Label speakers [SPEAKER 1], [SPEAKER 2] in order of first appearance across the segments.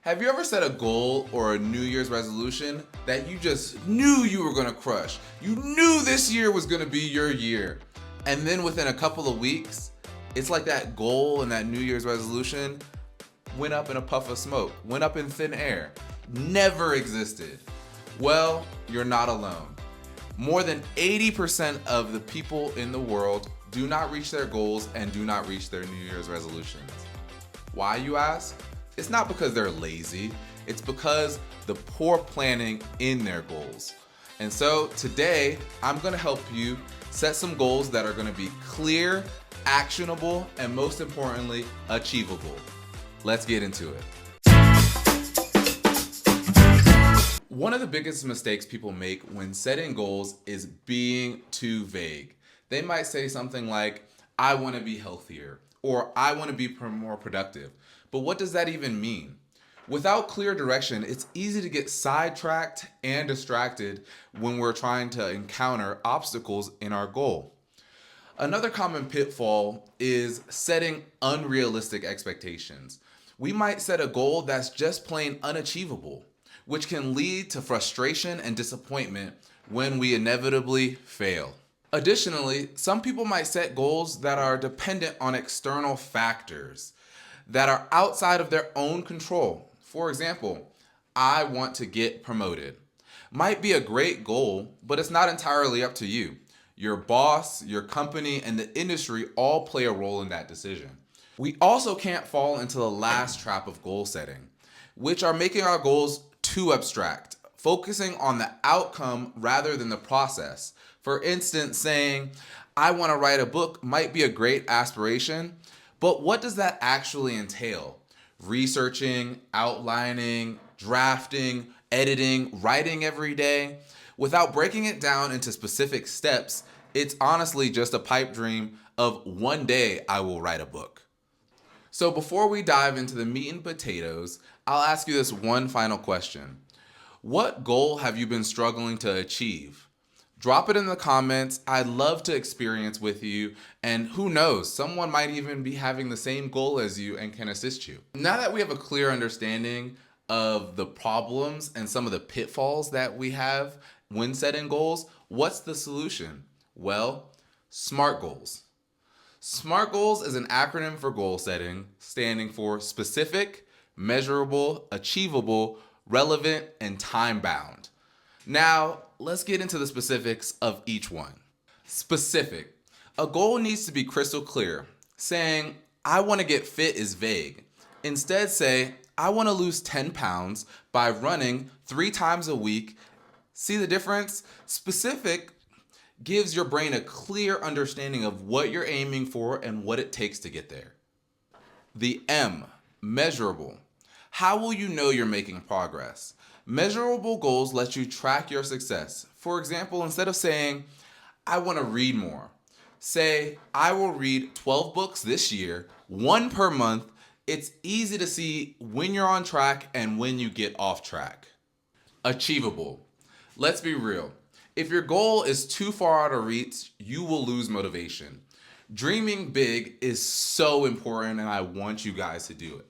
[SPEAKER 1] Have you ever set a goal or a New Year's resolution that you just knew you were gonna crush? You knew this year was gonna be your year. And then within a couple of weeks, it's like that goal and that New Year's resolution went up in a puff of smoke, went up in thin air, never existed. Well, you're not alone. More than 80% of the people in the world do not reach their goals and do not reach their New Year's resolutions. Why, you ask? It's not because they're lazy, it's because the poor planning in their goals. And so today, I'm gonna help you set some goals that are gonna be clear, actionable, and most importantly, achievable. Let's get into it. One of the biggest mistakes people make when setting goals is being too vague. They might say something like, I wanna be healthier, or I wanna be more productive. But what does that even mean? Without clear direction, it's easy to get sidetracked and distracted when we're trying to encounter obstacles in our goal. Another common pitfall is setting unrealistic expectations. We might set a goal that's just plain unachievable, which can lead to frustration and disappointment when we inevitably fail. Additionally, some people might set goals that are dependent on external factors that are outside of their own control. For example, I want to get promoted. Might be a great goal, but it's not entirely up to you. Your boss, your company, and the industry all play a role in that decision. We also can't fall into the last trap of goal setting, which are making our goals too abstract, focusing on the outcome rather than the process. For instance, saying, I want to write a book might be a great aspiration, but what does that actually entail? Researching, outlining, drafting, editing, writing every day. Without breaking it down into specific steps, it's honestly just a pipe dream of one day I will write a book. So before we dive into the meat and potatoes, I'll ask you this one final question. What goal have you been struggling to achieve? Drop it in the comments. I'd love to experience with you. And who knows, someone might even be having the same goal as you and can assist you. Now that we have a clear understanding of the problems and some of the pitfalls that we have when setting goals, what's the solution? Well, SMART goals. SMART goals is an acronym for goal setting, standing for specific, measurable, achievable, relevant, and time-bound. Now, let's get into the specifics of each one. Specific. A goal needs to be crystal clear. Saying, I want to get fit is vague. Instead say, I want to lose 10 pounds by running 3 times a week. See the difference? Specific gives your brain a clear understanding of what you're aiming for and what it takes to get there. The M, measurable. How will you know you're making progress? Measurable goals let you track your success. For example, instead of saying, I want to read more, say, I will read 12 books this year, 1 per month. It's easy to see when you're on track and when you get off track. Achievable. Let's be real. If your goal is too far out of reach, you will lose motivation. Dreaming big is so important, and I want you guys to do it.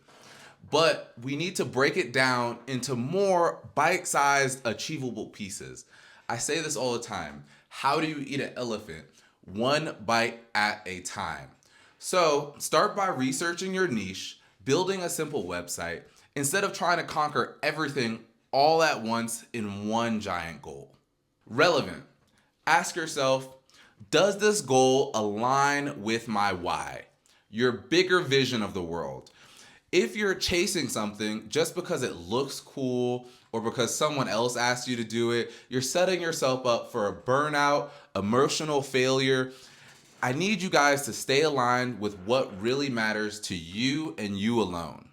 [SPEAKER 1] But we need to break it down into more bite-sized, achievable pieces. I say this all the time. How do you eat an elephant? 1 bite at a time. So start by researching your niche, building a simple website, instead of trying to conquer everything all at once in one giant goal. Relevant. Ask yourself, does this goal align with my why? Your bigger vision of the world. If you're chasing something just because it looks cool or because someone else asked you to do it, you're setting yourself up for a burnout, emotional failure. I need you guys to stay aligned with what really matters to you and you alone.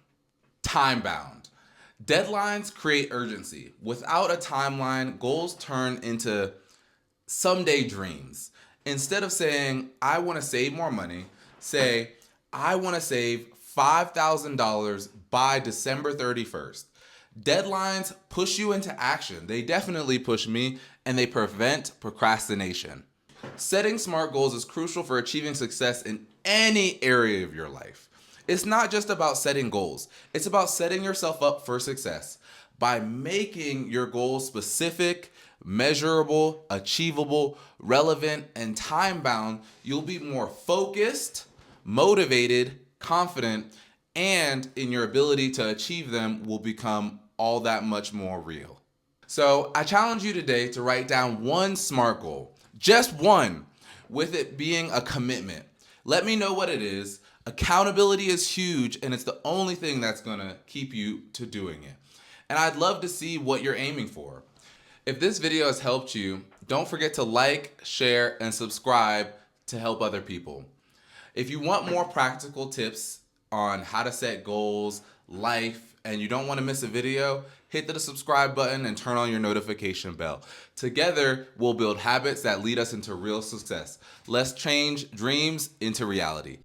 [SPEAKER 1] Time-bound. Deadlines create urgency. Without a timeline, goals turn into someday dreams. Instead of saying, I want to save more money, say, I want to save $5,000 by December 31st. Deadlines push you into action. They definitely push me, and they prevent procrastination. Setting SMART goals is crucial for achieving success in any area of your life. It's not just about setting goals, it's about setting yourself up for success. By making your goals specific, measurable, achievable, relevant, and time bound, you'll be more focused, motivated, confident, and in your ability to achieve them will become all that much more real. So I challenge you today to write down one SMART goal, just one, with it being a commitment. Let me know what it is. Accountability is huge, and it's the only thing that's gonna keep you to doing it. And I'd love to see what you're aiming for. If this video has helped you, don't forget to like, share, and subscribe to help other people. If you want more practical tips on how to set goals, life, and you don't want to miss a video, hit the subscribe button and turn on your notification bell. Together, we'll build habits that lead us into real success. Let's change dreams into reality.